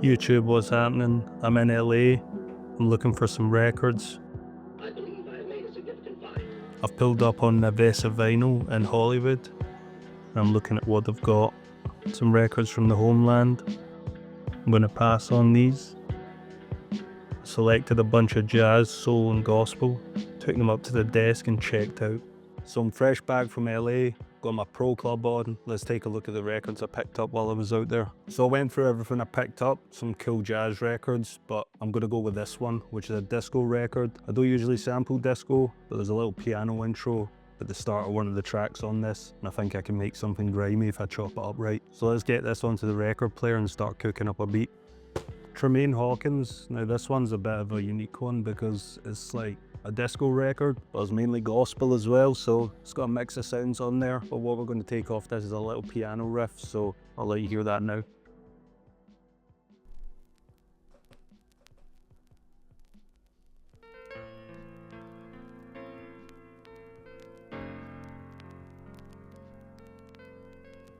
YouTube, what's happening? I'm in LA. I'm looking for some records. I've pulled up on Nivessa Vinyl in Hollywood. And I'm looking at what they've got. Some records from the homeland. I'm going to pass on these. Selected a bunch of jazz, soul and gospel. Took them up to the desk and checked out. So I'm fresh back from LA. Got my pro club on. Let's take a look at the records I picked up while I was out there. So I went through everything I picked up, some cool jazz records, but I'm gonna go with this one, which is a disco record. I don't usually sample disco, but there's a little piano intro at the start of one of the tracks on this, and I think I can make something grimy if I chop it up right. So let's get this onto the record player and start cooking up a beat. Tremaine Hawkins. Now this one's a bit of a unique one because it's like a disco record, but it's mainly gospel as well, so it's got a mix of sounds on there. But what we're going to take off this is a little piano riff, so I'll let you hear that now.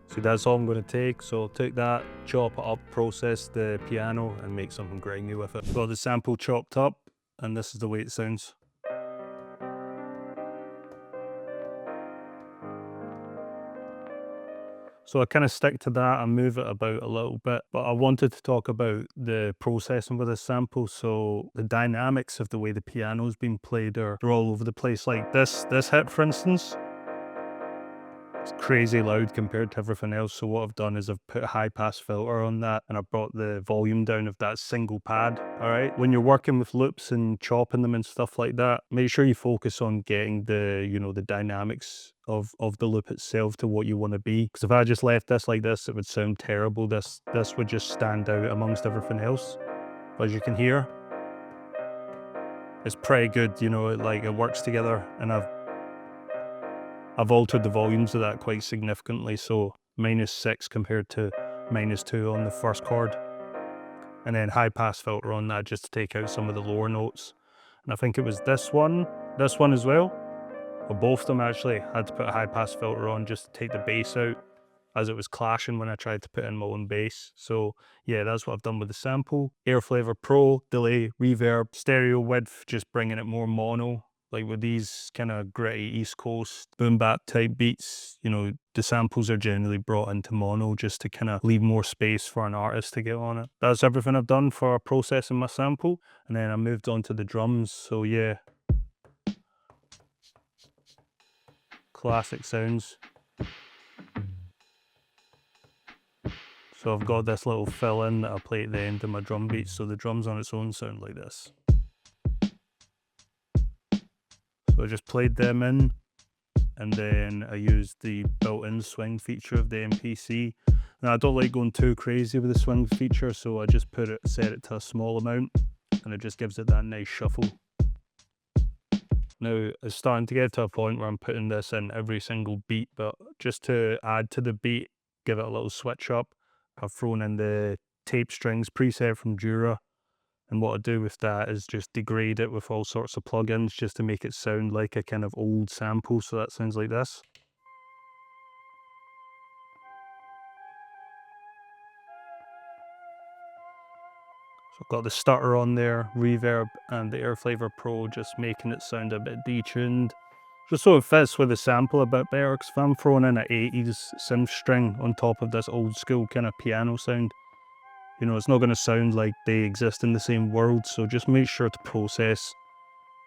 So that's all I'm going to take. So I'll take that, chop it up, process the piano and make something grimy with it. Got the sample chopped up and this is the way it sounds. So I kind of stick to that and move it about a little bit, but I wanted to talk about the processing with this sample. So the dynamics of the way the piano's been played they're all over the place. Like this hit, for instance, it's crazy loud compared to everything else. So what I've done is I've put a high pass filter on that and I brought the volume down of that single pad. All right. When you're working with loops and chopping them and stuff like that, make sure you focus on getting the, the dynamics of the loop itself to what you want to be. Because if I just left this like this, it would sound terrible. This would just stand out amongst everything else. But as you can hear, it's pretty good, it works together, and I've altered the volumes of that quite significantly, so -6 compared to -2 on the first chord. And then high pass filter on that just to take out some of the lower notes. And I think it was this one as well, or both of them actually, had to put a high pass filter on just to take the bass out, as it was clashing when I tried to put in my own bass. So yeah, that's what I've done with the sample. Air Flavor Pro, delay, reverb, stereo width, just bringing it more mono. Like with these kind of gritty East Coast boom bap type beats, the samples are generally brought into mono just to kind of leave more space for an artist to get on it. That's everything I've done for processing my sample. And then I moved on to the drums. So yeah, classic sounds. So I've got this little fill in that I play at the end of my drum beats, so the drums on its own sound like this. So I just played them in, and then I used the built-in swing feature of the MPC. Now I don't like going too crazy with the swing feature, so I just set it to a small amount, and it just gives it that nice shuffle. Now it's starting to get to a point where I'm putting this in every single beat, but just to add to the beat, give it a little switch up, I've thrown in the tape strings preset from Jura, and what I do with that is just degrade it with all sorts of plugins just to make it sound like a kind of old sample, so that sounds like this. So I've got the stutter on there, reverb, and the Air Flavor Pro just making it sound a bit detuned, just so it fits with the sample a bit better, because if I'm throwing in an 80s synth string on top of this old school kind of piano sound, it's not going to sound like they exist in the same world. So just make sure to process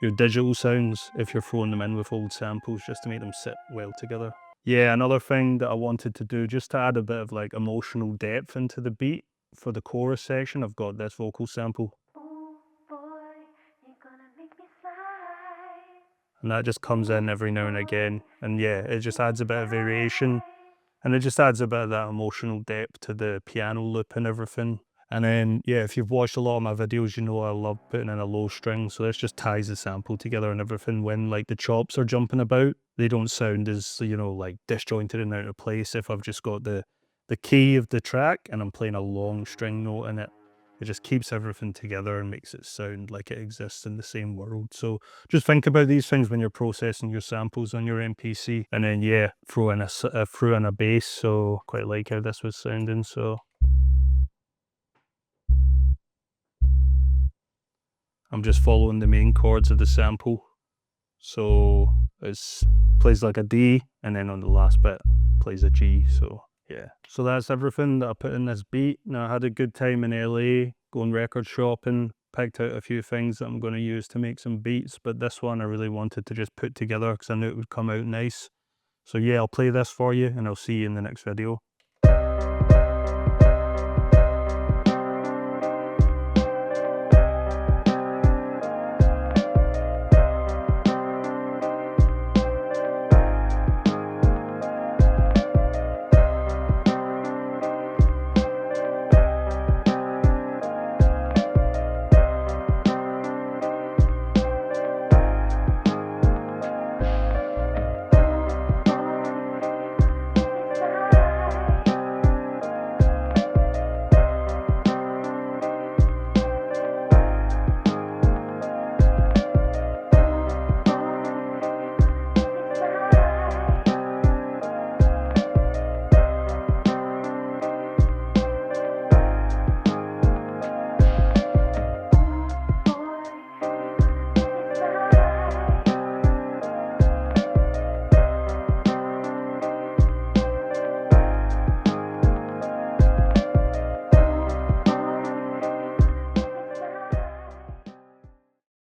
your digital sounds if you're throwing them in with old samples, just to make them sit well together. Yeah, another thing that I wanted to do, just to add a bit of like emotional depth into the beat for the chorus section, I've got this vocal sample. And that just comes in every now and again. And yeah, it just adds a bit of variation. And it just adds a bit of that emotional depth to the piano loop and everything. And then, yeah, if you've watched a lot of my videos, you know I love putting in a low string. So this just ties the sample together and everything. When like the chops are jumping about, they don't sound as, like disjointed and out of place if I've just got the key of the track and I'm playing a long string note in it. It just keeps everything together and makes it sound like it exists in the same world. So just think about these things when you're processing your samples on your MPC. And then, yeah, throw in a bass. So quite like how this was sounding. So I'm just following the main chords of the sample. So it plays like a D, and then on the last bit plays a G. So yeah, so that's everything that I put in this beat. Now, I had a good time in LA, going record shopping, picked out a few things that I'm going to use to make some beats, but this one I really wanted to just put together because I knew it would come out nice. So yeah, I'll play this for you, and I'll see you in the next video.